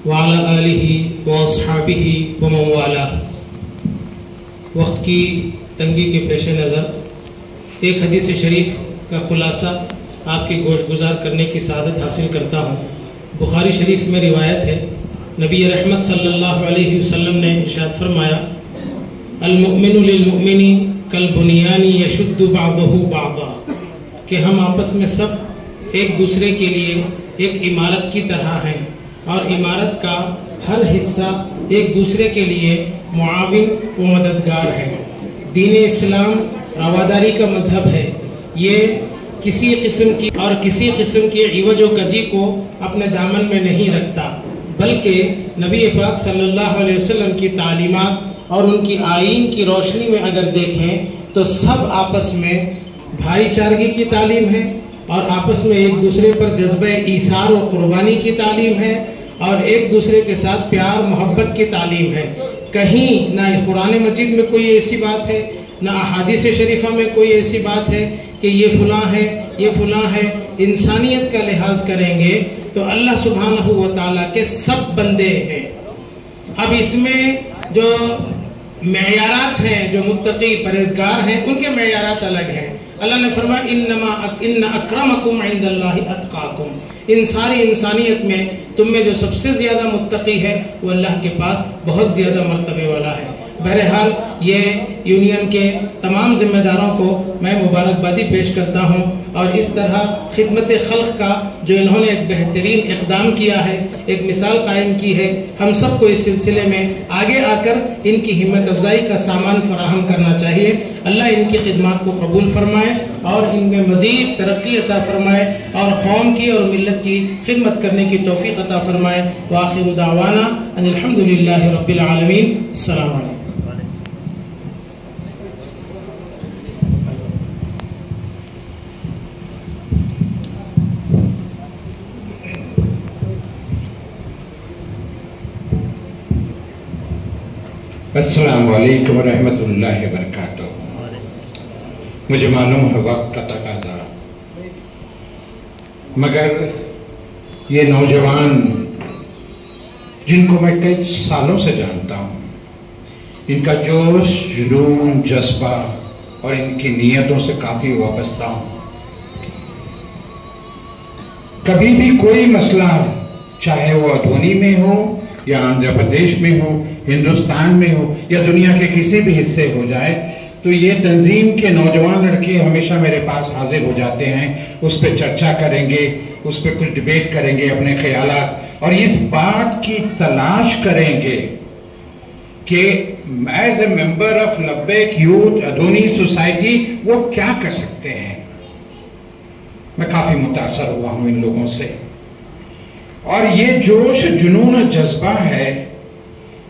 وعلی آلہ واصحابہ ومن والاه۔ وقت کی تنگی کے پیش نظر ایک حدیث شریف کا خلاصہ آپ کی گوش گزار کرنے کی سعادت حاصل کرتا ہوں۔ بخاری شریف میں روایت ہے، نبی رحمت صلی اللہ علیہ وسلم نے ارشاد فرمایا، المؤمن للمؤمن کالبنیان یشد بعضہ بعضا، کہ ہم آپس میں سب ایک دوسرے کے لیے ایک عمارت کی طرح ہیں، اور عمارت کا ہر حصہ ایک دوسرے کے لیے معاون و مددگار ہے۔ دین اسلام رواداری کا مذہب ہے، یہ کسی قسم کی عوج و کجی کو اپنے دامن میں نہیں رکھتا، بلکہ نبی پاک صلی اللہ علیہ وسلم کی تعلیمات اور ان کی آئین کی روشنی میں اگر دیکھیں تو سب آپس میں بھائی چارگی کی تعلیم ہے، اور آپس میں ایک دوسرے پر جذبہ ایثار و قربانی کی تعلیم ہے، اور ایک دوسرے کے ساتھ پیار محبت کی تعلیم ہے۔ کہیں نہ قرآن مجید میں کوئی ایسی بات ہے، نہ احادیث شریفہ میں کوئی ایسی بات ہے کہ یہ فلاں ہے یہ فلاں ہے۔ انسانیت کا لحاظ کریں گے تو اللہ سبحانہ و تعالیٰ کے سب بندے ہیں۔ اب اس میں جو معیارات ہیں، جو متقی پرہیزگار ہیں، ان کے معیارات الگ ہیں۔ اللہ نے فرمایا ان اکرمکم عند اللہ اتقاکم، ان ساری انسانیت میں تم میں جو سب سے زیادہ متقی ہے وہ اللہ کے پاس بہت زیادہ مرتبے والا ہے۔ بہرحال یہ یونین کے تمام ذمہ داروں کو میں مبارکبادی پیش کرتا ہوں، اور اس طرح خدمت خلق کا جو انہوں نے ایک بہترین اقدام کیا ہے، ایک مثال قائم کی ہے، ہم سب کو اس سلسلے میں آگے آ کر ان کی ہمت افزائی کا سامان فراہم کرنا چاہیے۔ اللہ ان کی خدمات کو قبول فرمائے اور ان میں مزید ترقی عطا فرمائے، اور قوم کی اور ملت کی خدمت کرنے کی توفیق عطا فرمائے۔ وآخر دعوانا ان الحمدللہ رب العالمین۔ السلام علیکم۔ السلام علیکم ورحمۃ اللہ وبرکاتہ۔ مجھے معلوم ہے وقت کا تقاضا، مگر یہ نوجوان جن کو میں کئی سالوں سے جانتا ہوں، ان کا جوش، جنون، جذبہ اور ان کی نیتوں سے کافی وابستہ ہوں۔ کبھی بھی کوئی مسئلہ، چاہے وہ ادھونی میں ہو یا آندھرا پردیش میں ہو، ہندوستان میں ہو یا دنیا کے کسی بھی حصے ہو جائے، تو یہ تنظیم کے نوجوان لڑکے ہمیشہ میرے پاس حاضر ہو جاتے ہیں، اس پہ چرچا کریں گے، اس پہ کچھ ڈیبیٹ کریں گے، اپنے خیالات، اور اس بات کی تلاش کریں گے کہ ایز اے ممبر آف لبیک یوتھ ادھونی سوسائٹی وہ کیا کر سکتے ہیں۔ میں کافی متاثر ہوا ہوں ان لوگوں سے، اور یہ جوش، جنون اور جذبہ ہے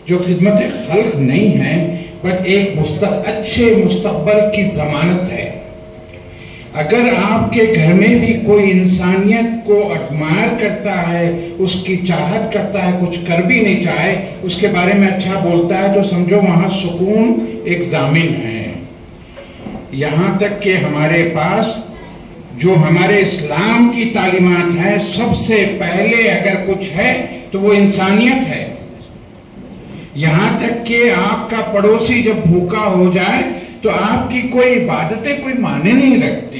جو خدمت خلق نہیں ہے، بٹ ایک اچھے مستقبل کی ضمانت ہے۔ اگر آپ کے گھر میں بھی کوئی انسانیت کو ایڈمائر کرتا ہے، اس کی چاہت کرتا ہے، کچھ کر بھی نہیں چاہے، اس کے بارے میں اچھا بولتا ہے، تو سمجھو وہاں سکون ایک ضامن ہے۔ یہاں تک کہ ہمارے پاس جو ہمارے اسلام کی تعلیمات ہیں، سب سے پہلے اگر کچھ ہے تو وہ انسانیت ہے۔ یہاں تک کہ آپ کا پڑوسی جب بھوکا ہو جائے تو آپ کی کوئی عبادتیں کوئی معنی نہیں رکھتی۔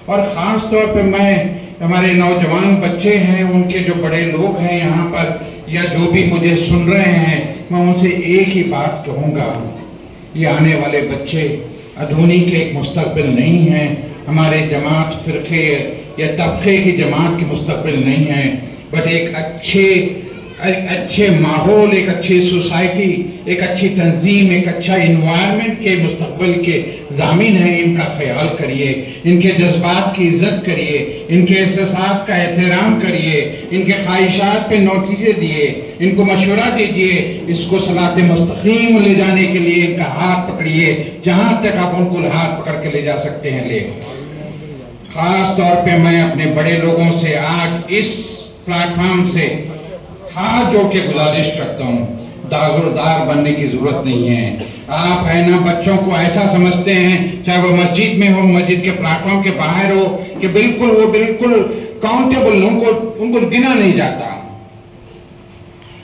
اور خاص طور پہ میں ہمارے نوجوان بچے ہیں، ان کے جو بڑے لوگ ہیں یہاں پر یا جو بھی مجھے سن رہے ہیں، میں ان سے ایک ہی بات کہوں گا، یہ آنے والے بچے ادھونی کے ایک مستقبل نہیں ہیں، ہمارے جماعت، فرقے یا طبقے کی جماعت کی مستقبل نہیں ہے، بٹ ایک اچھے ماحول، ایک اچھی سوسائٹی، ایک اچھی تنظیم، ایک اچھا انوائرمنٹ کے مستقبل کے ضامن ہیں۔ ان کا خیال کریے، ان کے جذبات کی عزت کریے، ان کے احساسات کا احترام کریے، ان کے خواہشات پہ نوٹیجے دیے، ان کو مشورہ دیجئے، اس کو صراط مستقیم لے جانے کے لیے ان کا ہاتھ پکڑیے، جہاں تک آپ ان کو ہاتھ پکڑ کے لے جا سکتے ہیں لے۔ خاص طور پہ میں اپنے بڑے لوگوں سے آج اس پلیٹ فارم سے ہاتھ جوڑ کے گزارش کرتا ہوں، داغدار بننے کی ضرورت نہیں ہے۔ آپ ہے نا بچوں کو ایسا سمجھتے ہیں، چاہے وہ مسجد میں ہو، مسجد کے پلیٹ فارم کے باہر ہو، کہ بالکل کاؤنٹیبل، ان کو گنا نہیں جاتا۔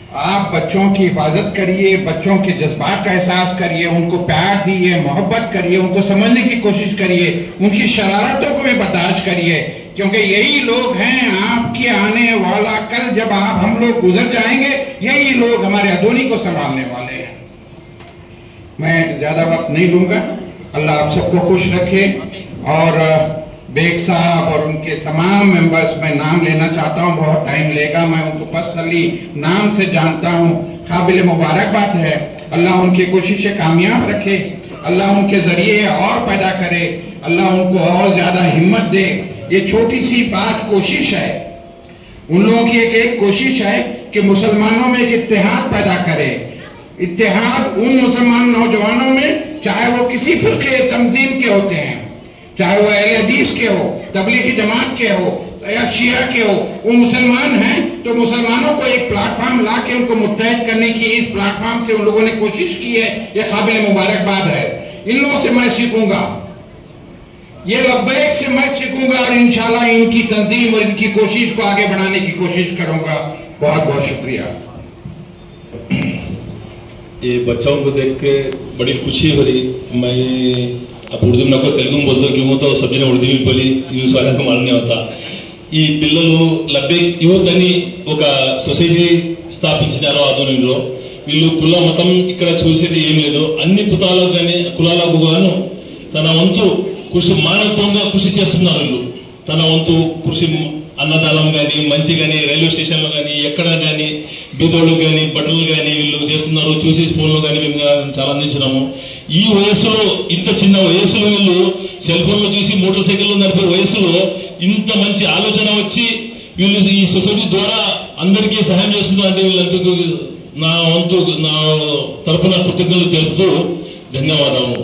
آپ بچوں کی حفاظت کریے، بچوں کے جذبات کا احساس کریے، ان کو پیار دیئے، محبت کریے، ان کو سمجھنے کی کوشش کریے، ان کی شرارتوں کو بھی برداشت کریے، کیونکہ یہی لوگ ہیں آپ کے آنے والا کل جب ہم لوگ گزر جائیں گے، یہی لوگ ہمارے ادونی کو سنبھالنے والے ہیں۔ میں زیادہ وقت نہیں لوں گا، اللہ آپ سب کو خوش رکھے، اور بیگ صاحب اور ان کے تمام ممبرز میں نام لینا چاہتا ہوں، بہت ٹائم لے گا، میں ان کو پرسنلی نام سے جانتا ہوں، قابل مبارکباد ہے، اللہ ان کی کوششیں کامیاب رکھے، اللہ ان کے ذریعے اور پیدا کرے، اللہ ان کو اور زیادہ ہمت دے۔ یہ چھوٹی سی بات کوشش ہے، ان لوگوں کی ایک کوشش ہے کہ مسلمانوں میں ایک اتحاد پیدا کرے، اتحاد ان مسلمان نوجوانوں میں، چاہے وہ کسی فرقے تنظیم کے ہوتے ہیں، چاہے وہ اہل حدیث کے ہو، تبلیغی جماعت کے ہو یا شیعہ کے ہو، وہ مسلمان ہیں تو مسلمانوں کو ایک پلیٹ فارم لا کے ان کو متحد کرنے کی اس پلیٹ فارم سے ان لوگوں نے کوشش کی ہے، یہ قابل مبارکباد ہے۔ ان لوگوں سے میں سیکھوں گا، یہ لبیک سے میں سیکھوں گا، اور انشاءاللہ ان کی تنظیم اور ان کی کوشش کو آگے بڑھانے کی کوشش کروں گا۔ بہت بہت شکریہ۔ یہ بچوں کو دیکھ کے بڑی خوشی ہو رہی، میں اب اردو میں کو تیلگو میں بولتا ہوں، کیوں تو سب جنے اردو میں بولی న్యూస్ వాళ్ళకు మాలనే అవుతా। ఈ పిల్లలు లబ్బేక్ యూత్ అని ఒక సొసైటీ స్థాపించినారో ఆధ్వర్యంలో, వీళ్ళు కుల మతం ఇక్కడ చూసేది ఏం లేదు, అన్ని కులాలకు గాను తన వంతు కృషి మానవత్వంగా కృషి చేస్తున్నారు వీళ్ళు, తన వంతు కృషి అన్నదానం కానీ, మంచి కానీ, రైల్వే స్టేషన్లో కానీ, ఎక్కడ కానీ బీదోళ్ళు కానీ, బట్టలు కానీ వీళ్ళు చేస్తున్నారు, చూసి ఫోన్లో కానీ మేము చాలా అందించినాము। ఈ వయసులో, ఇంత చిన్న వయసులో వీళ్ళు సెల్ ఫోన్లో చూసి మోటార్ సైకిల్లో నడిపే వయసులో ఇంత మంచి ఆలోచన వచ్చి వీళ్ళు ఈ సొసైటీ ద్వారా అందరికీ సహాయం చేస్తున్నారు అంటే వీళ్ళందరికీ నా వంతు, నా తరపున కృతజ్ఞతలు తెలుపుతూ ధన్యవాదాలు।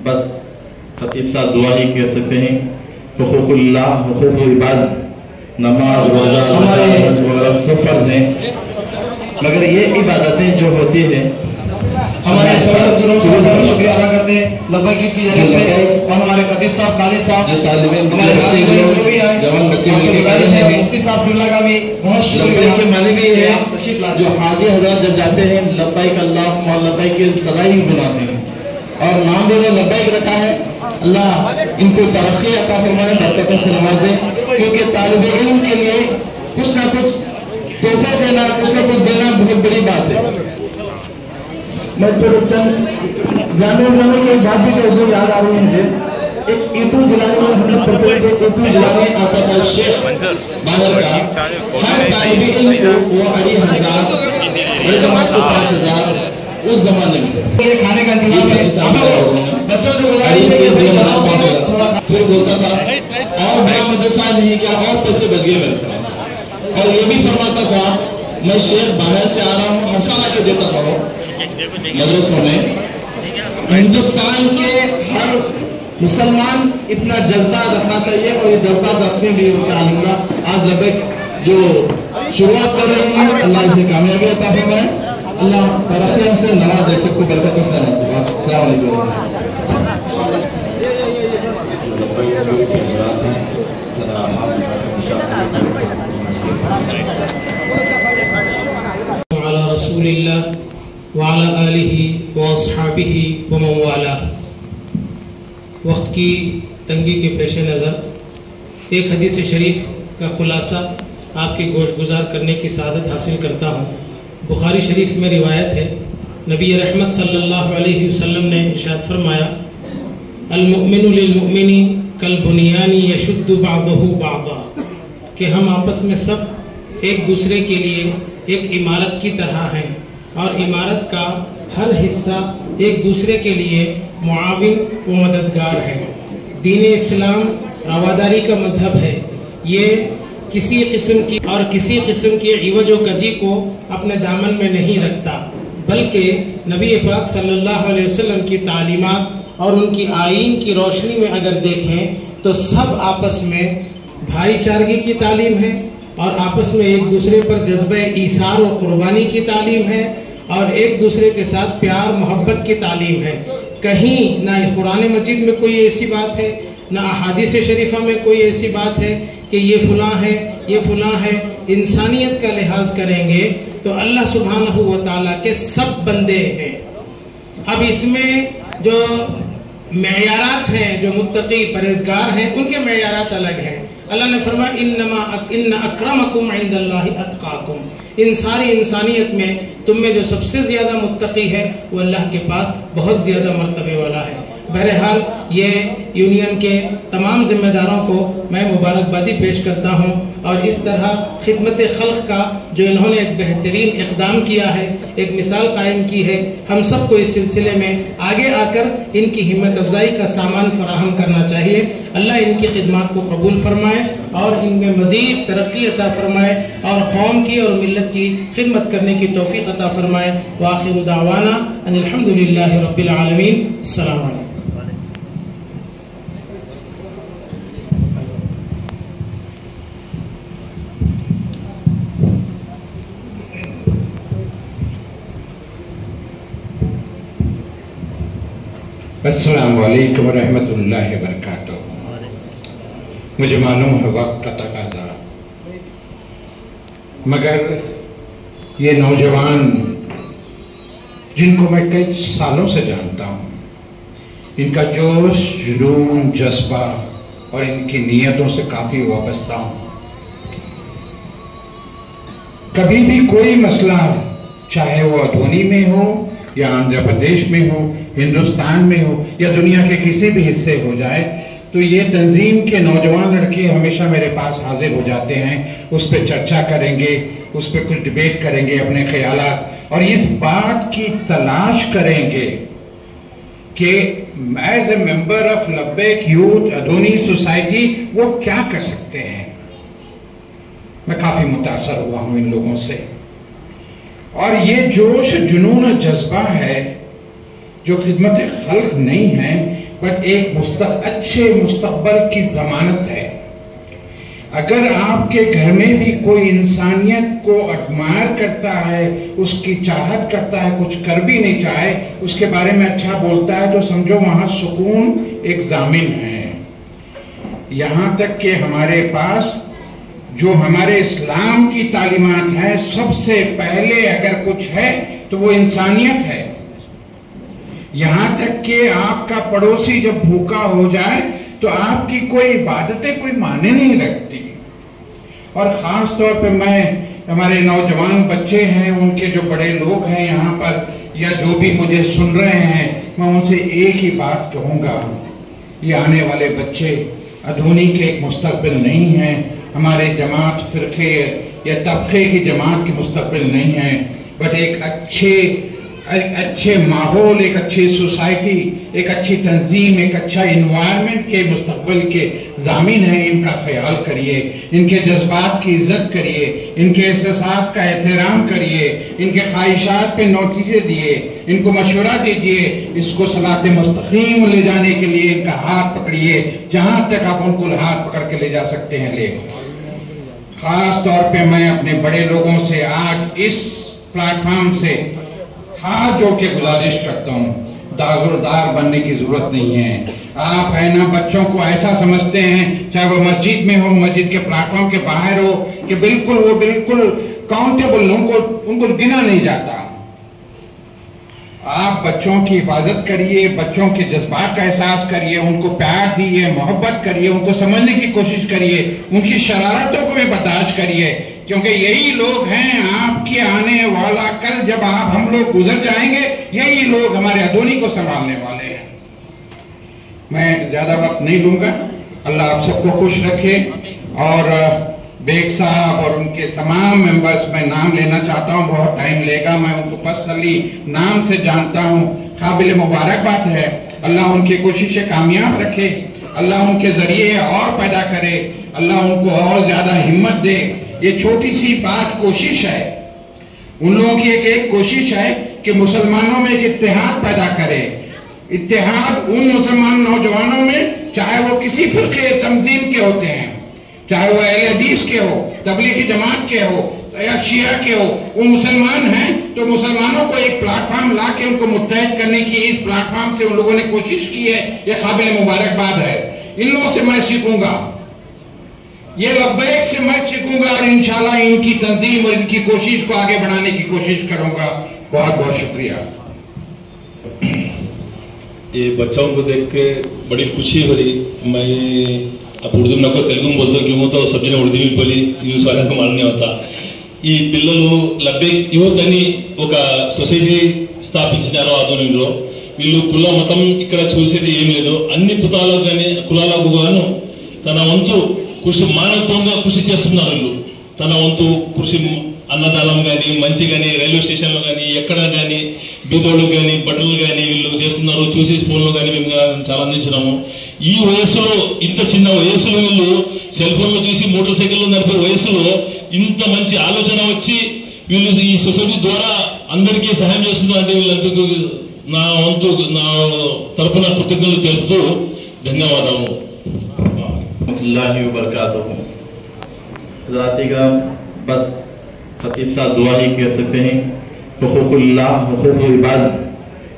बस खतीब साहब दुआ ही कह सकते हैं, हुकूकुल्लाह, हुकूक इबाद, नमाज, रोजा, ज़कात सब फर्ज हैं, मगर ये इबादतें जो होती हैं हमारे सदर शुक्रिया अदा करते हैं लब्बैक की जानिब से, और हमारे खतीब साहब, खालिद साहब, जो तालिबे हमारे जवान बच्चे मिलके कर रहे हैं, मुफ्ती साहब फिल्ला का भी बहुत लब्बैक शुक्रिया। के मानी भी है, जो हाजी हजरत जब जाते हैं लब्बैक अल्लाहुम्मा लब्बैक की सदा ही बुलाते हैं, और नाम देना लब्बैक रखा है। अल्लाह इनको तरक्की अता फरमाए, बरकतों से नवाजे, क्योंकि तालिबे इल्म के लिए कुछ ना कुछ तोहफा देना, कुछ ना कुछ देना बहुत बड़ी बात है। मैं थोड़े चंद जाने की बात भी तो याद आ रही है मुझे, एक ईतू जिलानी में हम लोग पढ़ते थे, ईतू जिलाने आता था शेख बाहर का, हर तालिबे इल्म को वो 2,500, बड़े जमात को 5,000 उस जमाने में ये खाने का इंतजाम बच्चों से फिर बोलता था और बड़ा मदरसा नहीं क्या, और पैसे बच गए मेरे पास, और ये भी फरमाता था मैं शेख बाहर से आ रहा हूँ, हर साल आके देता था मदरसों में। हिंदुस्तान के हर मुसलमान इतना जज्बा रखना चाहिए, और ये जज्बा रखने भी उनका आज लबैक जो शुरुआत कर रहे हैं, अल्लाह इसे कामयाबी अता फरमाए, अल्लाह तरक्की से नवाजे, सबको बरकतों से नवाजे। अस्सलाम वालेकुम। अला रसूलिल्लाह व अला आलिहि व अस्हाबिहि व मन वाला। वक्त की तंगी के पेश नज़र एक हदीस शरीफ का खुलासा आपके गोश गुजार करने की सआदत हासिल करता हूँ। बुखारी शरीफ में रिवायत है, नबी रहमत सल्लल्लाहु अलैहि वसल्लम ने इरशाद फरमाया, अल-मुअमिनु लिल-मुअमिनी कल बुनियानी यशुद्दु बाज़ुहु बाज़ा, कि हम आपस में सब एक दूसरे के लिए एक इमारत की तरह हैं, और इमारत का हर हिस्सा एक दूसरे के लिए मुआविन व मददगार है। दीन इस्लाम रवादारी का मजहब है, ये किसी किस्म की इवज व कजी को अपने दामन में नहीं रखता, बल्कि नबी पाक सल्लल्लाहु अलैहि वसल्लम की तालीमात और उनकी आईन की रोशनी में अगर देखें तो सब आपस में भाईचारगी की तालीम है, और आपस में एक दूसरे पर जज्बे ईसार व कुर्बानी की तालीम है, और एक दूसरे के साथ प्यार मोहब्बत की तालीम है। कहीं ना कुरान मजीद में कोई ऐसी बात है, ना अहादीस शरीफा में कोई ऐसी बात है کہ یہ فلاں ہے یہ فلاں ہے، انسانیت کا لحاظ کریں گے تو اللہ سبحانہ و تعالیٰ کے سب بندے ہیں۔ اب اس میں جو معیارات ہیں، جو متقی پرہیزگار ہیں، ان کے معیارات الگ ہیں۔ اللہ نے فرمایا ان اکرمکم عند اللہ اتقاکم، ان ساری انسانیت میں تم میں جو سب سے زیادہ متقی ہے وہ اللہ کے پاس بہت زیادہ مرتبے والا ہے۔ بہرحال یہ یونین کے تمام ذمہ داروں کو میں مبارکبادی پیش کرتا ہوں، اور اس طرح خدمت خلق کا جو انہوں نے ایک بہترین اقدام کیا ہے، ایک مثال قائم کی ہے، ہم سب کو اس سلسلے میں آگے آ کر ان کی ہمت افزائی کا سامان فراہم کرنا چاہیے۔ اللہ ان کی خدمات کو قبول فرمائے اور ان میں مزید ترقی عطا فرمائے اور قوم کی اور ملت کی خدمت کرنے کی توفیق عطا فرمائے۔ وآخر دعوانا ان الحمدللہ رب العالمین۔ السلام علیکم۔ السلام علیکم ورحمۃ اللہ وبرکاتہ۔ مجھے معلوم ہے وقت کا تقاضا، مگر یہ نوجوان جن کو میں کئی سالوں سے جانتا ہوں، ان کا جوش، جنون، جذبہ اور ان کی نیتوں سے کافی وابستہ ہوں۔ کبھی بھی کوئی مسئلہ، چاہے وہ ادھونی میں ہو یا آندھرا پردیش میں ہو، ہندوستان میں ہو یا دنیا کے کسی بھی حصے ہو جائے، تو یہ تنظیم کے نوجوان لڑکے ہمیشہ میرے پاس حاضر ہو جاتے ہیں، اس پہ چرچا کریں گے، اس پہ کچھ ڈیبیٹ کریں گے، اپنے خیالات، اور اس بات کی تلاش کریں گے کہ ایز اے ممبر آف لبیک یوتھ ادھونی سوسائٹی وہ کیا کر سکتے ہیں۔ میں کافی متاثر ہوا ہوں ان لوگوں سے، اور یہ جوش، جنون اور جذبہ ہے جو خدمت خلق نہیں ہے، بٹ ایک اچھے مستقبل کی ضمانت ہے۔ اگر آپ کے گھر میں بھی کوئی انسانیت کو ایڈمائر کرتا ہے، اس کی چاہت کرتا ہے، کچھ کر بھی نہیں چاہے، اس کے بارے میں اچھا بولتا ہے، تو سمجھو وہاں سکون ایک ضامن ہے۔ یہاں تک کہ ہمارے پاس جو ہمارے اسلام کی تعلیمات ہیں، سب سے پہلے اگر کچھ ہے تو وہ انسانیت ہے۔ یہاں تک کہ آپ کا پڑوسی جب بھوکا ہو جائے تو آپ کی کوئی عبادتیں کوئی معنی نہیں رکھتی۔ اور خاص طور پہ میں، ہمارے نوجوان بچے ہیں، ان کے جو بڑے لوگ ہیں یہاں پر یا جو بھی مجھے سن رہے ہیں، میں ان سے ایک ہی بات کہوں گا، یہ آنے والے بچے ادھونی کے ایک مستقبل نہیں ہیں، ہمارے جماعت، فرقے یا طبقے کی جماعت کی مستقبل نہیں ہے، بٹ ایک اچھے ماحول، ایک اچھی سوسائٹی، ایک اچھی تنظیم، ایک اچھا انوائرمنٹ کے مستقبل کے ضامن ہیں۔ ان کا خیال کریے، ان کے جذبات کی عزت کریے، ان کے احساسات کا احترام کریے، ان کے خواہشات پہ نوٹیجے دیے، ان کو مشورہ دیجیے، اس کو صراط مستقیم لے جانے کے لیے ان کا ہاتھ پکڑیے، جہاں تک آپ ان کو ہاتھ پکڑ کے لے جا سکتے ہیں لے۔ خاص طور پہ میں اپنے بڑے لوگوں سے آج اس پلیٹ فارم سے ہاتھ جوڑ کے گزارش کرتا ہوں، داغدار بننے کی ضرورت نہیں ہے۔ آپ ہے نا بچوں کو ایسا سمجھتے ہیں، چاہے وہ مسجد میں ہو، مسجد کے پلیٹ فارم کے باہر ہو، کہ وہ بالکل کاؤنٹیبل، ان کو گنا نہیں جاتا۔ آپ بچوں کی حفاظت کریے، بچوں کے جذبات کا احساس کریے، ان کو پیار دیئے، محبت کریے، ان کو سمجھنے کی کوشش کریے، ان کی شرارتوں کو بھی برداشت کریے، کیونکہ یہی لوگ ہیں آپ کی آنے والا کل، جب ہم لوگ گزر جائیں گے، یہی لوگ ہمارے ادھونی کو سنبھالنے والے ہیں۔ میں زیادہ وقت نہیں لوں گا، اللہ آپ سب کو خوش رکھے، اور بیگ صاحب اور ان کے تمام ممبرز میں نام لینا چاہتا ہوں، بہت ٹائم لے گا، میں ان کو پرسنلی نام سے جانتا ہوں، قابل مبارکباد ہے، اللہ ان کی کوششیں کامیاب رکھے، اللہ ان کے ذریعے اور پیدا کرے، اللہ ان کو اور زیادہ ہمت دے۔ یہ چھوٹی سی بات کوشش ہے، ان لوگوں کی ایک کوشش ہے کہ مسلمانوں میں ایک اتحاد پیدا کرے، اتحاد ان مسلمان نوجوانوں میں، چاہے وہ کسی فرقے تنظیم کے ہوتے ہیں، چاہے وہ اہل حدیث کے ہو، تبلیغی جماعت کے ہو یا شیعہ کے ہو، وہ مسلمان ہیں، تو مسلمانوں کو ایک پلیٹ فارم لا کے ان کو متحد کرنے کی اس پلیٹ فارم سے ان لوگوں نے کوشش کی ہے، یہ قابل مبارکباد ہے۔ ان لوگوں سے میں سیکھوں گا ये लब्बैक से मैं सीखूंगा और इंशाल्लाह इनकी तंजीम और इनकी कोशिश को आगे बढ़ाने की कोशिश करूंगा। बहुत बहुत शुक्रिया। ये बच्चों को देख के बड़ी खुशी हो रही। मैं अब उर्दू नको तेलुगु में बोलता क्यों तो सब जने उर्दू में बोली यूज వాళ్ళకు మాలనే అవుతా। ఈ పిల్లలు లబ్బేక్ యూత్ అని ఒక సొసైటీ స్థాపించినారో ఆధ్వర్యంలో వీళ్ళు కుల మతం ఇక్కడ చూసేది ఏం లేదు, అన్ని కులాలకు గాను తన వంతు కృషి మానవత్వంగా కృషి చేస్తున్నారు. వీళ్ళు తన వంతు కృషి అన్నదానం కానీ మంచి కానీ రైల్వే స్టేషన్లో కానీ ఎక్కడ కానీ బీదోళ్ళకు కానీ బట్టలు కానీ వీళ్ళు చేస్తున్నారు. చూసి ఫోన్లో కానీ మేము చాలా అందించినాము. ఈ వయసులో ఇంత చిన్న వయసులో వీళ్ళు సెల్ ఫోన్లో చూసి మోటార్ సైకిల్లో నడిపే వయసులో ఇంత మంచి ఆలోచన వచ్చి వీళ్ళు ఈ సొసైటీ ద్వారా అందరికీ సహాయం చేస్తున్నారు అంటే వీళ్ళందరికీ నా వంతు నా తరపున కృతజ్ఞతలు తెలుపుతూ ధన్యవాదాలు. बस खतीब साहब दुआ ही कह सकते हैं। हुकूकुल्लाह, हुकूक इबादत,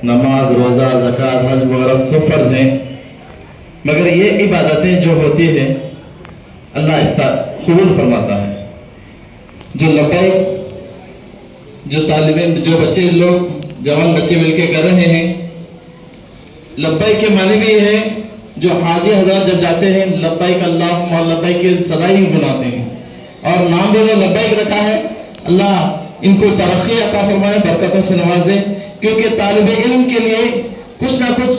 नमाज, रोज़ा, ज़कात, हज वगैरह सब फ़र्ज़ हैं, मगर ये इबादतें जो होती हैं अल्लाह इसका कबूल फरमाता है। जो लब्बैक, जो तालिब इल्म, जो बच्चे लोग जवान बच्चे मिलके कर रहे हैं, लब्बैक के माने भी है जो हाजी हज़रात जब जाते हैं लब्बैक अल्लाहुम्मा लब्बैक की सदा ही गुनाते हैं और नाम भी लब्बैक रखा है। अल्लाह इनको तरक्की अता फरमाए, बरकतों से नवाजे, क्योंकि तालिब इल्म के लिए कुछ ना कुछ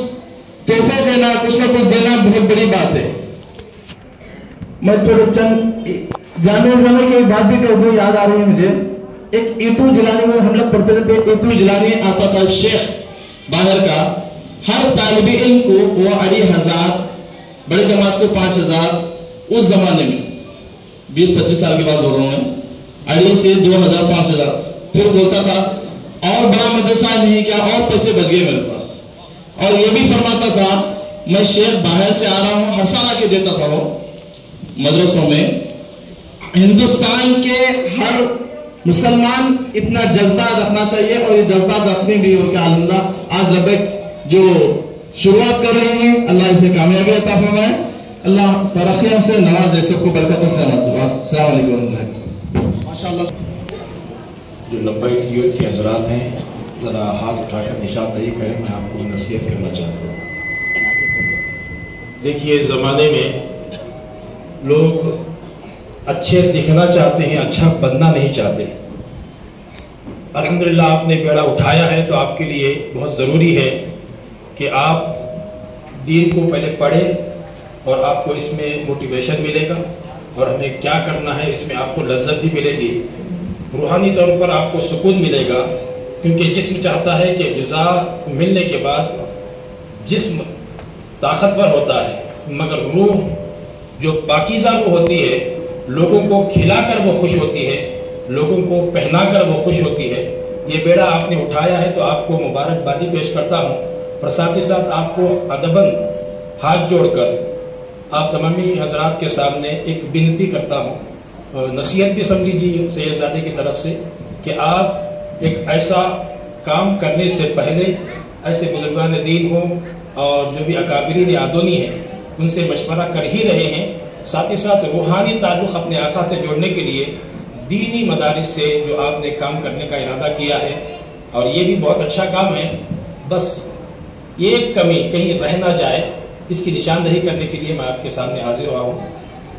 तोहफे देना, कुछ ना कुछ देना बहुत बड़ी बात है। मैं थोड़े चंद जाने जाने की बात भी कर दूं, याद आ रही है मुझे। एक ईतू जिलानी में हम लोग पढ़ते थे, ईतू जिलानी आता था शेख बाहर का, हर तालिब इल्म को वो 2,500, बड़े जमात को 5,000, उस जमाने में 20-25 साल के बाद बोल रहा हूँ मैं, 2,500 से 2,000 5,000, फिर बोलता था और बड़ा मदरसा नहीं क्या, और पैसे बच गए मेरे पास। और ये भी फरमाता था मैं शेख बाहर से आ रहा हूँ, हर साल आके देता था वो मदरसों में। हिंदुस्तान के हर मुसलमान इतना जज्बा रखना चाहिए और ये जज्बा रखने भी हो क्या अल्लाह आज लब्बैक जो शुरुआत कर रहे हैं अल्लाह इसे कामयाबी अता फरमाए, अल्लाह तरक्कियों से नवाजे, सबको बरकतों से नवाजे। अस्सलाम वालेकुम। माशाअल्लाह। जो लब्बैक यूथ के हजरात हैं ज़रा हाथ उठाकर निशानदही करें, मैं आपको नसीहत करना चाहता हूँ। देखिए ज़माने में लोग अच्छे दिखना चाहते हैं, अच्छा बनना नहीं चाहते। अल्हम्दुलिल्लाह आपने बेड़ा उठाया है तो आपके लिए बहुत ज़रूरी है कि आप दीन को पहले पढ़ें और आपको इसमें मोटिवेशन मिलेगा और हमें क्या करना है इसमें आपको लज्जत भी मिलेगी, रूहानी तौर पर आपको सुकून मिलेगा। क्योंकि जिस्म चाहता है कि ग़िज़ा मिलने के बाद जिस्म ताकतवर होता है, मगर रूह जो पाकीज़ा रूह होती है, लोगों को खिलाकर वो खुश होती है, लोगों को पहनाकर वो खुश होती है। ये बेड़ा आपने उठाया है तो आपको मुबारकबादी पेश करता हूँ और साथ ही साथ आपको अदबन हाथ जोड़कर आप तमामी हजरात के सामने एक विनती करता हूँ, नसीहत भी समझ लीजिए सैयदजादे की तरफ से कि आप एक ऐसा काम करने से पहले ऐसे बुजुर्गान दीन हों और जो भी अकाबिरीन आदोनी हैं उनसे मशवरा कर ही रहे हैं। साथ ही साथ रूहानी ताल्लुक़ अपने आका से जोड़ने के लिए दीनी मदारिस से जो आपने काम करने का इरादा किया है और ये भी बहुत अच्छा काम है, बस एक कमी कहीं रह ना जाए इसकी निशानदही करने के लिए मैं आपके सामने हाजिर हुआ हूँ।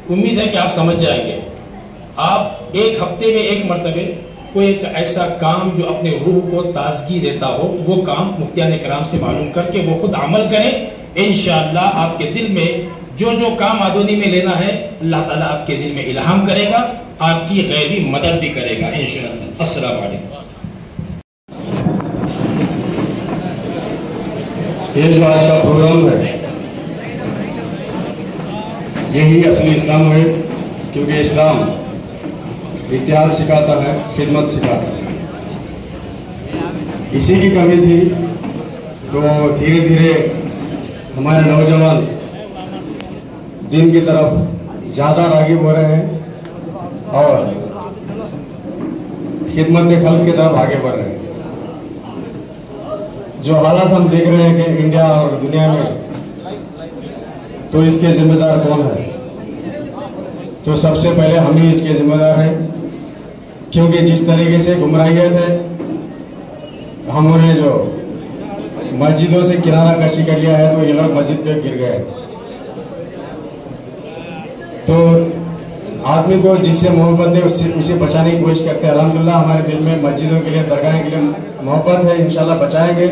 उम्मीद है कि आप समझ जाएंगे। आप एक हफ्ते में एक मरतबे कोई एक ऐसा काम जो अपने रूह को ताजगी देता हो वो काम मुफ्तियान कराम से मालूम करके वो खुद अमल करें। इंशाअल्लाह आपके दिल में जो जो काम आदोनी में लेना है अल्लाह ताला आपके दिल में इल्हाम करेगा, आपकी गैबी मदद भी करेगा इंशाअल्लाह। अस्सलाम वालेकुम। ये जो आज का प्रोग्राम है यही असली इस्लाम है, क्योंकि इस्लाम इत्तेहाद सिखाता है, खिदमत सिखाता है। इसी की कमी थी तो धीरे धीरे हमारे नौजवान दिन की तरफ ज़्यादा राग़िब हो रहे हैं और खिदमत खल्क़ की तरफ आगे बढ़ रहे हैं। जो हालात हम देख रहे हैं कि इंडिया और दुनिया में, तो इसके जिम्मेदार कौन है? तो सबसे पहले हम ही इसके जिम्मेदार हैं, क्योंकि जिस तरीके से गुमराहियत है, हमने जो मस्जिदों से किनारा कशी कर लिया है, तो ये लोग मस्जिद पे गिर गए। तो आदमी को जिससे मोहब्बत है उसे बचाने की कोशिश करते हैं। अल्हम्दुलिल्लाह हमारे दिल में मस्जिदों के लिए, दरगाह के लिए मोहब्बत है, इंशाल्लाह बचाएंगे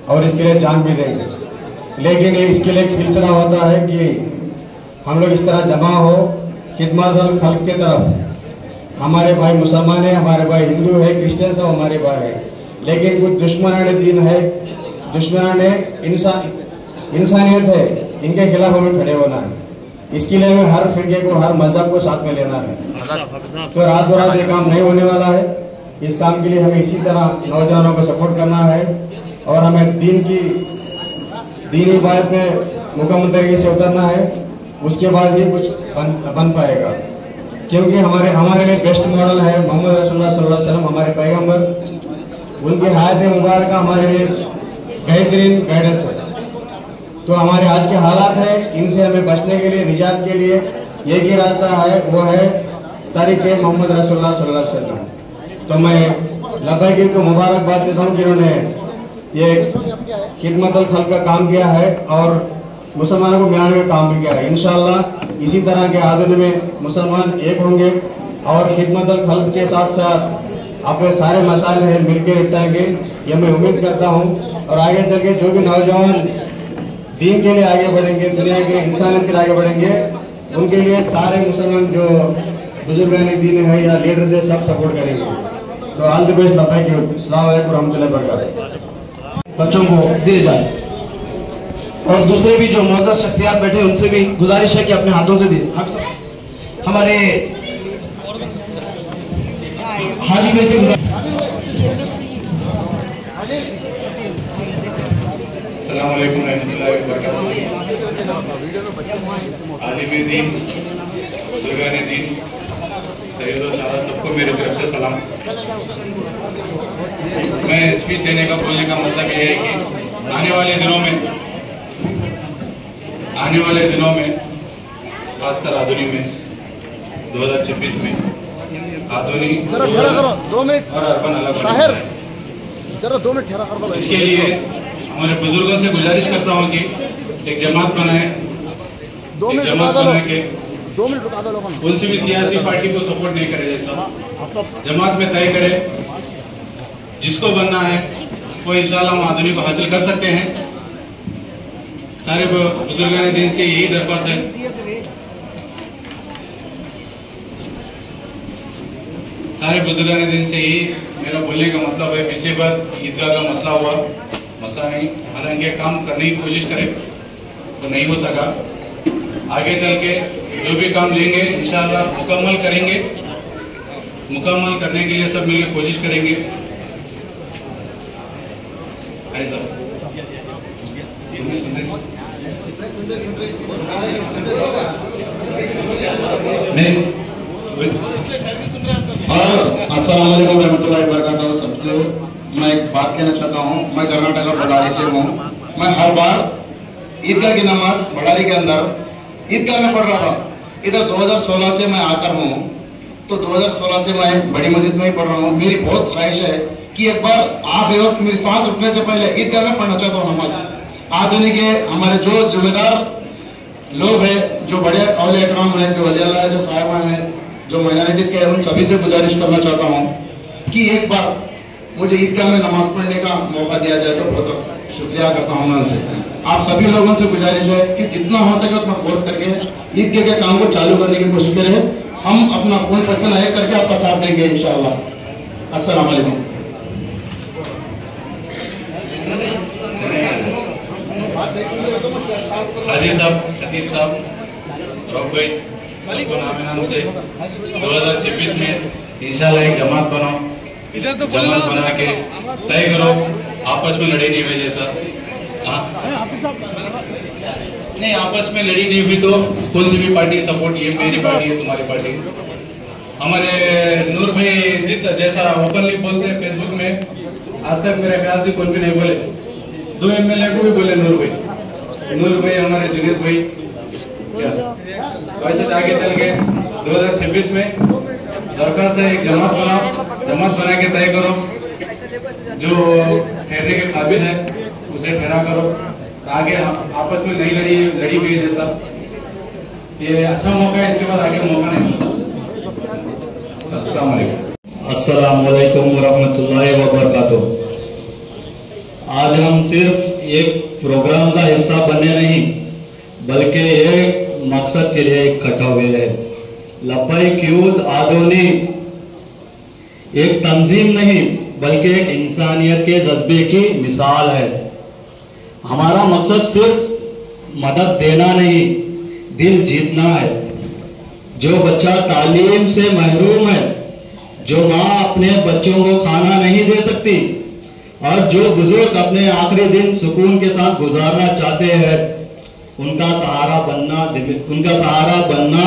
और इसके लिए जान भी देंगे। लेकिन इसके लिए एक सिलसिला होता है कि हम लोग इस तरह जमा हो, खिदमत खल्क के तरफ। हमारे भाई मुसलमान है, हमारे भाई हिंदू है, क्रिश्चियन सब हमारे भाई है, लेकिन कुछ दुश्मनाने दीन है, दुश्मनाने इंसानियत है, इनके खिलाफ हमें खड़े होना है। इसके लिए हमें हर फिरके को, हर मजहब को साथ में लेना है। तो रात बरात ये काम नहीं होने वाला है। इस काम के लिए हमें इसी तरह नौजवानों को सपोर्ट करना है और हमें दीनी बात पे मुकम्मल तरीके से उतरना है। उसके बाद ही कुछ बन पाएगा, क्योंकि हमारे लिए बेस्ट मॉडल है मोहम्मद रसूलुल्लाह सल्लल्लाहु अलैहि वसल्लम, हमारे पैगंबर। उनकी हयात मुबारक हमारे लिए बेहतरीन गाइडेंस है। तो हमारे आज के हालात है, इनसे हमें बचने के लिए, निजात के लिए एक ही रास्ता है, वो है तरीके मोहम्मद रसूलुल्लाह सल्लल्लाहु अलैहि वसल्लम। तो मैं लब्बैकी को मुबारकबाद देता हूँ कि उन्होंने ये खिदमतुल खल्क का काम किया है और मुसलमानों को मिलाने का काम भी किया है। इंशाअल्लाह इसी तरह के आदमी में मुसलमान एक होंगे और खिदमतुल खल्क के साथ साथ अपने सारे मसाइल हैं मिलकर निपटाएंगे, ये मैं उम्मीद करता हूँ। और आगे चल के जो भी नौजवान दीन के लिए आगे बढ़ेंगे, दुनिया के इंसानियत के लिए आगे बढ़ेंगे, उनके लिए सारे मुसलमान जो बुजुर्गान दीन है या लीडर्स है, सब सपोर्ट करेंगे। तो ऑल द बेस्ट, अस्सलाम वालेकुम रहमतुल्लाहि व बरकातहू। बच्चों को दिए जाए और दूसरे भी जो मौजूद शख्सियात बैठे हैं उनसे भी गुजारिश है कि अपने हाथों से दिए। हमारे हाजी भाई से अस्सलाम वालेकुम रहमतुल्लाहि व बरकातहू। आलिम दीन, बुजुर्गान दीन, सैयद और सादा, सबको मेरी तरफ से सलाम। मैं स्पीच देने का, बोलने का मतलब ये है कि आने वाले दिनों में खासकर आधुनिक में 2026 में आधुनिक और अर्बन अलग होने है। इसके लिए हमारे बुजुर्गों से गुजारिश करता हूँ कि एक जमात बनाए, जमात बना के कौन सी भी सियासी पार्टी को सपोर्ट नहीं करे, जैसा जमात में तय करे जिसको बनना है वो इंशाल्लाह हम आधुनिक को हासिल कर सकते हैं। सारे बुजुर्गान दीन से यही दरख्वास्त है। सारे बुजुर्गान दीन से यही मेरा बोलने का मतलब है। पिछली बार ईदगाह का मसला नहीं, हालांकि काम करने की कोशिश करें तो नहीं हो सका। आगे चल के जो भी काम लेंगे इंशाअल्लाह मुकम्मल करेंगे। मुकम्मल करने के लिए सब मिलकर कोशिश करेंगे। अस्सलाम वालेकुम रहमतुल्लाहि व बरकातहू। सबको मैं एक बात कहना चाहता हूँ। मैं कर्नाटक और बड़ारी से हूँ। मैं हर बार ईदगाह की नमाज बड़ारी के अंदर ईदगाह में पढ़ रहा था। इधर 2016 से मैं आकर हूँ, तो 2016 से मैं बड़ी मस्जिद में ही पढ़ रहा हूँ। मेरी बहुत ख्वाहिश है कि एक बार आखिरी वक्त मेरी सांस रुकने से पहले ईदगाह में पढ़ना चाहता हूँ नमाज। आधुनिक हमारे जो जिम्मेदार लोग हैं, जो बड़े औलिया इकराम हैं, जो वली अल्लाह है, जो साहिबा हैं, जो माइनॉरिटीज के, उन सभी से गुजारिश करना चाहता हूँ कि एक बार मुझे ईदगाह में नमाज पढ़ने का मौका दिया जाए तो बहुत शुक्रिया करता हूँ मैं उनसे। आप सभी लोगों से गुजारिश है कि जितना हो सके उतना फोर्स करके ईदगाह के काम को चालू करने की कोशिश करें। हम अपना खून पसीना एक करके आपका साथ देंगे इंशाअल्लाह। अस्सलाम वालेकुम। हाजी साहब, खतीब साहब, रौफ भाई, सबको नाम से 2026 में इंशाल्लाह एक जमात बनाओ। जमात बना के तय करो, आपस में लड़ी नहीं हुई जैसा। नहीं, आपस में लड़ी नहीं हुई तो कौन सी भी पार्टी सपोर्ट, ये मेरी पार्टी है, तुम्हारी पार्टी। हमारे नूर भाई जैसा ओपनली बोलते हैं फेसबुक में, आज तक मेरे ख्याल से कोई भी नहीं बोले। 2 MLA को भी बोले नूर भाई, हमारे जुनेद भाई। वैसे आगे चल के 2026 में दरखास्त है, एक जमात बनाओ, जमात बना के तय करो, जो ठहरने के काबिल है उसे ठहरा करो। आगे आपस में नहीं लड़ी गई जैसा, ये अच्छा मौका है, इसके बाद आगे मौका नहीं मिलता। अस्सलाम वालेकुम। अस्सलाम वालेकुम वरहमतुल्लाहि वबरकातुह। आज हम सिर्फ एक प्रोग्राम का हिस्सा बनने नहीं बल्कि एक मकसद के लिए इकट्ठा हुए हैं। लब्बैक यूथ आदोनी एक तंजीम नहीं बल्कि एक इंसानियत के जज्बे की मिसाल है। हमारा मकसद सिर्फ मदद देना नहीं, दिल जीतना है। जो बच्चा तालीम से महरूम है, जो माँ अपने बच्चों को खाना नहीं दे सकती और जो बुजुर्ग अपने आखिरी दिन सुकून के साथ गुजारना चाहते हैं, उनका सहारा बनना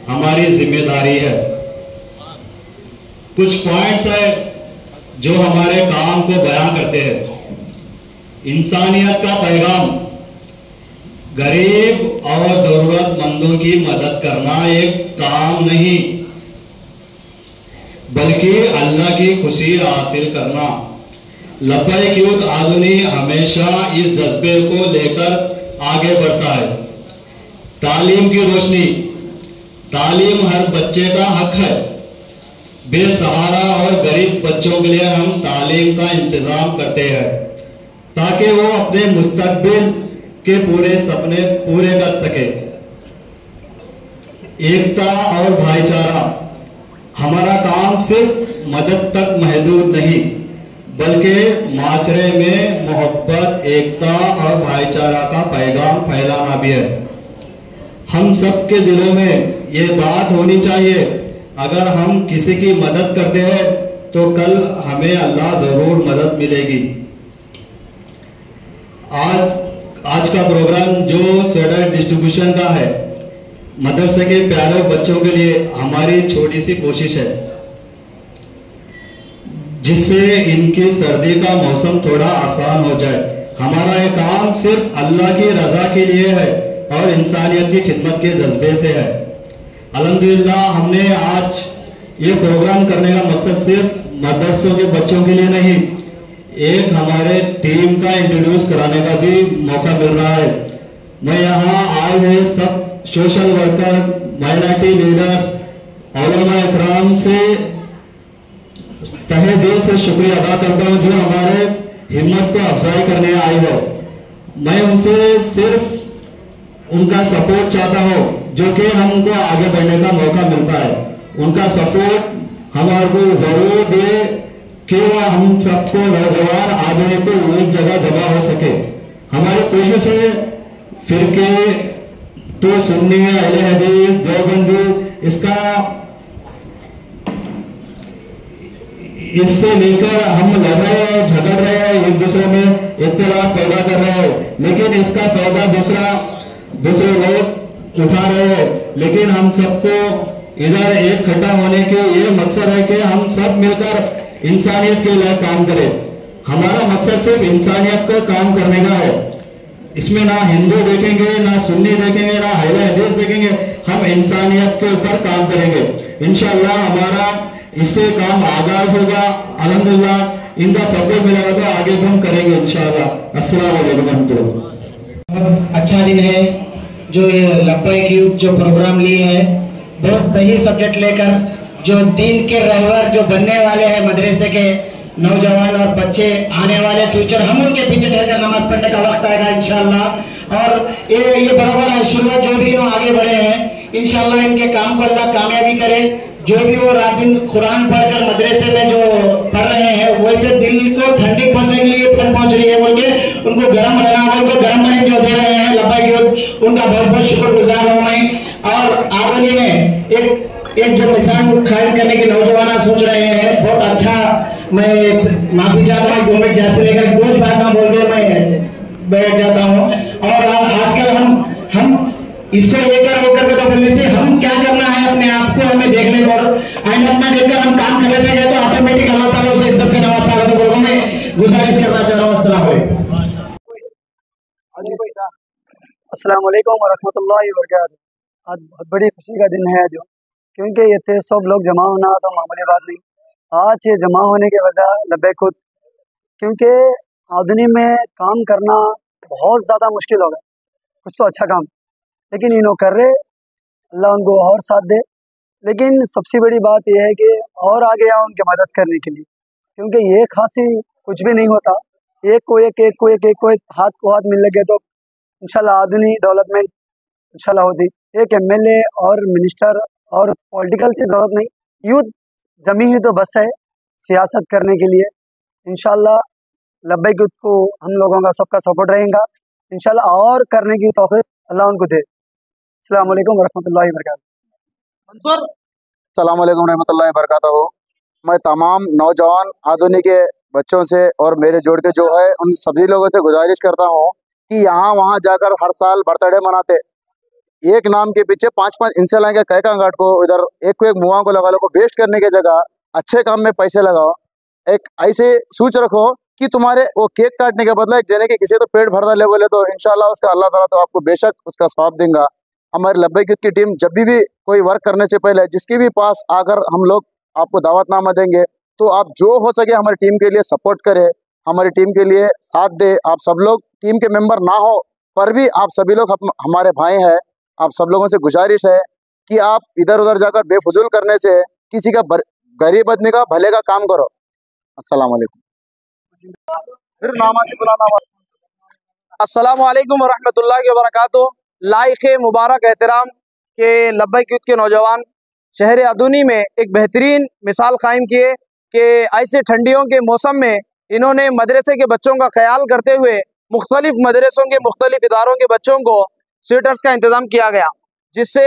हमारी जिम्मेदारी है। कुछ पॉइंट्स है जो हमारे काम को बयां करते हैं। इंसानियत का पैगाम, गरीब और जरूरतमंदों की मदद करना एक काम नहीं बल्कि अल्लाह की खुशी हासिल करना। लब्बैक यूथ आदोनी हमेशा इस जज्बे को लेकर आगे बढ़ता है। तालीम की रोशनी, तालीम हर बच्चे का हक है। बेसहारा और गरीब बच्चों के लिए हम तालीम का इंतजाम करते हैं ताकि वो अपने मुस्तकबिल के पूरे सपने पूरे कर सके। एकता और भाईचारा, हमारा काम सिर्फ मदद तक महदूद नहीं बल्कि माशरे में मोहब्बत, एकता और भाईचारा का पैगाम फैलाना भी है। हम सबके दिलों में ये बात होनी चाहिए, अगर हम किसी की मदद करते हैं तो कल हमें अल्लाह जरूर मदद मिलेगी। आज का प्रोग्राम जो स्वेटर डिस्ट्रीब्यूशन का है, मदरसे के प्यारे बच्चों के लिए हमारी छोटी सी कोशिश है जिससे इनकी सर्दी का मौसम थोड़ा आसान हो जाए। हमारा ये काम सिर्फ अल्लाह की रजा के लिए है और इंसानियत की खिदमत के जज्बे से है। अल्हम्दुलिल्लाह हमने आज ये प्रोग्राम करने का मकसद सिर्फ मदरसों के बच्चों के लिए नहीं, एक हमारे टीम का इंट्रोड्यूस कराने का भी मौका मिल रहा है। मैं यहाँ आए हुए सब सोशल वर्कर, माइनॉरिटी लीडर्स, उलमा इकराम से तहे दिल से शुक्रिया अदा करता हूँ जो हमारे हिम्मत को अफजाई करने आए हो। मैं उनसे सिर्फ उनका सपोर्ट चाहता हूँ जो कि हमको आगे बढ़ने का मौका मिलता है। उनका सपोर्ट हमारे को जरूर दे कि हम सबको नौजवान आदमी को एक जगह जमा हो सके। हमारी कोशिश है फिरके तो सुन्नी, अहले हदीस, देवबंदी, इससे लेकर हम लड़ रहे हैं, झगड़ रहे हैं, एक दूसरे में इख्तिलाफ पैदा कर रहे हैं, लेकिन इसका फायदा दूसरे लोग उठा रहे हैं। लेकिन हम सबको इधर एक इकट्ठा होने के ये मकसद है कि हम सब मिलकर इंसानियत के लिए काम करें। हमारा मकसद सिर्फ इंसानियत को काम करने का है। इसमें ना हिंदू देखेंगे, ना सुन्नी देखेंगे, ना अहले हदीस देखेंगे, हम इंसानियत के ऊपर काम करेंगे। इंशाअल्लाह हमारा इससे काम आगाज होगा। अल्हम्दुलिल्लाह इनका सपोर्ट मिलेगा तो आगे भी हम करेंगे इंशाअल्लाह। अस्सलाम वालेकुम रहमतुल्लाह। बहुत अच्छा दिन है जो ये लब्बैक यूथ जो प्रोग्राम लिए है, बहुत सही सब्जेक्ट लेकर जो दिन के रहबर जो बनने वाले हैं मदरसे के नौजवान और बच्चे, आने वाले फ्यूचर, हम उनके पीछे ठहर कर नमाज पढ़ने का वक्त आएगा इंशाअल्लाह। और ये बराबर है शुरुआत, जो भी आगे बढ़े हैं इंशाअल्लाह इनके काम को अल्लाह कामयाबी करे। जो भी वो रात दिन कुरान पढ़कर मदरसे में जो पढ़ रहे हैं वैसे दिल को ठंडी पहुंचने के लिए ठंड पहुंच रही है बोल के उनको गर्म रहना, उनको गर्म पानी जो दे रहे हैं लब्बैक यूथ, उनका बहुत बहुत शुक्रगुजार हूँ मैं। और आगे में एक जो मिसाल कायम करने के नौजवान सोच रहे हैं, बहुत अच्छा। मैं माफी चाहता हूँ 2 मिनट जैसे लेकर कुछ बात ना बोल के मैं बैठ जाता हूँ। और आजकल हम इसको ये कर वो करके तो बोलने से हम क्या करना है, अपने आप को हमें देखने और आईना में देखकर हम काम कर लेते हैं तो ऑटोमेटिक अल्लाह ताला उसे इज्जत से नवाजता है। तो लोगों में गुजारिश करना चाह रहा हूँ। अस्सलाम वालेकुम। अस्सलाम वालेकुम व रहमतुल्लाहि व बरकातहू। आज बहुत बड़ी खुशी का दिन है जो क्योंकि ये सब लोग जमा होना तो मामूली बात नहीं। आज ये जमा होने की वजह लब्बैक खुद, क्योंकि आदमी में काम करना बहुत ज़्यादा मुश्किल हो गया, कुछ तो अच्छा काम, लेकिन इन्हों कर रहे, अल्लाह उनको और साथ दे। लेकिन सबसे बड़ी बात यह है कि और आगे आओ उनकी मदद करने के लिए, क्योंकि ये खासी कुछ भी नहीं होता, एक को एक हाथ को हाथ मिल लगे तो इंशाल्लाह आदमी डेवलपमेंट इंशाल्लाह होती। एक एमएलए और मिनिस्टर और पॉलिटिकल से ज़रूरत नहीं, यूथ जमी ही तो बस है सियासत करने के लिए। इंशाल्लाह लब्बैक यूथ को हम लोगों का सबका सपोर्ट रहेगा इंशाल्लाह, और करने की तौफीक अल्लाह उनको दे। अस्सलाम वालेकुम रहमतुल्लाहि व बरकातहू। अस्सलाम वालेकुम रहमतुल्लाहि व बरकातहू। मैं तमाम नौजवान आधुनिक के बच्चों से और मेरे जोड़ के जो है उन सभी लोगों से गुजारिश करता हूँ कि यहाँ वहाँ जाकर हर साल बर्थडे मनाते, एक नाम के पीछे 5-5 इंसान लाएंगे कैका घाट को, इधर एक को एक मुआ को लगा लो, को वेस्ट करने की जगह अच्छे काम में पैसे लगाओ। एक ऐसे सोच रखो कि तुम्हारे वो केक काटने के बदला एक जने के किसी तो पेट भरना ले बोले तो इंशाल्लाह उसका अल्लाह ताला तो आपको बेशक उसका सवाब देगा। हमारे लब्बैक यूथ की टीम जब भी कोई वर्क करने से पहले जिसके भी पास आकर हम लोग आपको दावतनामा देंगे, तो आप जो हो सके हमारी टीम के लिए सपोर्ट करें, हमारी टीम के लिए साथ दे। आप सब लोग टीम के मेंबर ना हो पर भी आप सभी लोग हमारे भाई हैं, आप सब लोगों से गुजारिश है कि आप इधर उधर जाकर बेफजूल करने से किसी का गरीब आदमी का भले का काम करो। अस्सलाम वालेकुम। अस्सलाम वालेकुम वरहमतुल्लाहि वबरकातुहू। लाइक़ मुबारक एहतराम के लब्बैक यूथ के नौजवान शहर अदूनी में एक बेहतरीन मिसाल कायम किए कि ऐसे ठंडियों के मौसम में इन्होंने मदरसे के बच्चों का ख्याल करते हुए मुख्तलिफ मदरसों के मुख्तलिफ इदारों के बच्चों को स्वेटर्स का इंतज़ाम किया गया, जिससे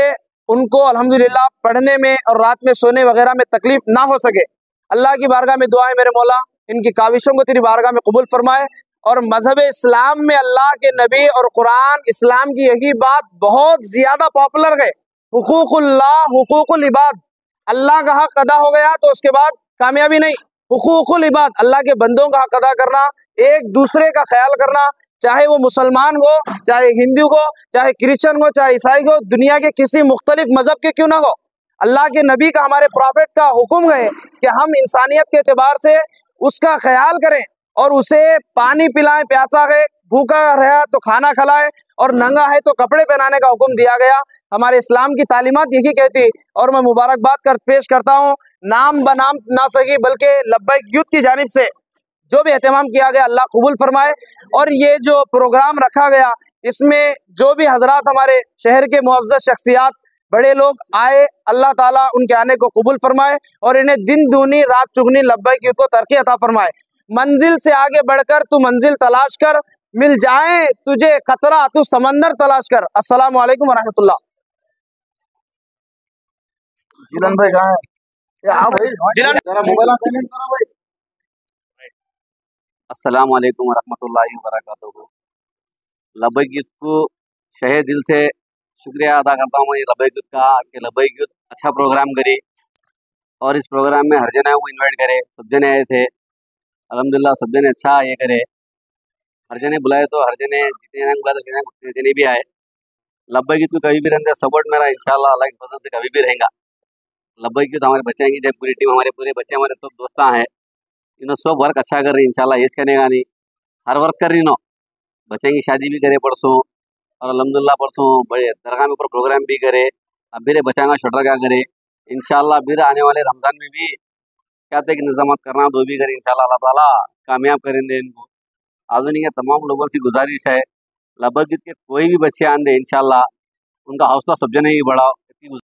उनको अल्हम्दुलिल्लाह पढ़ने में और रात में सोने वगैरह में तकलीफ ना हो सके। अल्लाह की बारगाह में दुआ है मेरे मौला इनकी काविशों को तेरी बारगाह में कबूल फरमाए। और मजहब इस्लाम में अल्लाह के नबी और कुरान इस्लाम की यही बात बहुत ज़्यादा पॉपुलर है, हुकूकुल्लाह हुकूकुल इबाद। अल्लाह का हक अदा हो गया तो उसके बाद कामयाबी नहीं, हुकूकुल इबाद अल्लाह के बंदों का हक अदा करना, एक दूसरे का ख्याल करना, चाहे वो मुसलमान हो, चाहे हिंदू हो, चाहे क्रिश्चियन हो, चाहे ईसाई हो, दुनिया के किसी मुख्तलिफ मजहब के क्यों ना हो। अल्लाह के नबी का हमारे प्रॉफिट का हुक्म है कि हम इंसानियत के एतबार से उसका ख्याल करें और उसे पानी पिलाएं, प्यासा है भूखा रहा तो खाना खिलाए और नंगा है तो कपड़े पहनाने का हुक्म दिया गया। हमारे इस्लाम की तालीमात यही कहती। और मैं मुबारकबाद पेश करता हूँ नाम बनाम ना सही बल्कि लब्बैक यूथ की जानिब से जो भी एहतमाम किया गया अल्लाह कबूल फरमाए। और ये जो प्रोग्राम रखा गया इसमें जो भी हजरात हमारे शहर के मुअज़्ज़ज़ शख्सियात बड़े लोग आए, अल्लाह ताला उनके आने को कबूल फरमाए और इन्हें दिन दूनी रात चुगनी लब्बैक यूथ को तरक्की अता फरमाए। मंजिल से आगे बढ़कर तू मंजिल तलाश कर, मिल जाए तुझे खतरा तू समंदर तलाश कर। अस्सलाम वालेकुम वरहमतुल्लाह। जिलन भाई कहाँ है? हाँ भाई, जरा मोबाइल ऑन भाई। अस्सलाम वालेकुम वरहमतुल्लाहि वबरकातुहू। लब्बैक यूथ को शहे दिल से शुक्रिया अदा करता हूँ ये लब्बैक यूथ का कि लब्बैक यूथ अच्छा प्रोग्राम करे और इस प्रोग्राम में हर जने को इन्वाइट करे। सब जने आए थे अल्हम्दुलिल्लाह, सब जने अच्छा ये करे, हर जने बुलाए तो हर जने जितने जने बुलाए तो जितने जने भी आए। लब्बैक यूथ को कभी भी रहने सपोर्ट मेरा इंशाल्लाह अल्लाह के फजल से कभी भी रहेगा। लब्बैक यूथ हमारे बच्चे की जब पूरी टीम हमारे पूरे बच्चे हमारे सब दोस्तां हैं, इन्होंने सब वर्क अच्छा कर रही इंशाल्लाह, ये करने का नहीं हर वर्क कर रही नो। बच्चे की शादी भी करे परसों और अल्हम्दुलिल्लाह परसों बड़े दरगाह में ऊपर प्रोग्राम भी करे। अब भी बच्चा का शटर क्या करे इंशाल्लाह, फिर आने वाले रमज़ान में भी क्या थे कि निज़ामत करना दो भी करे इंशाल्लाह अल्लाह ताला कामयाब करेंगे इनको। आधुनिक के तमाम लोगों से गुजारिश है लब्बैक यूथ के कोई भी बच्चे आन दे इंशाल्लाह उनका हौसला सब जने ही बढ़ाओ।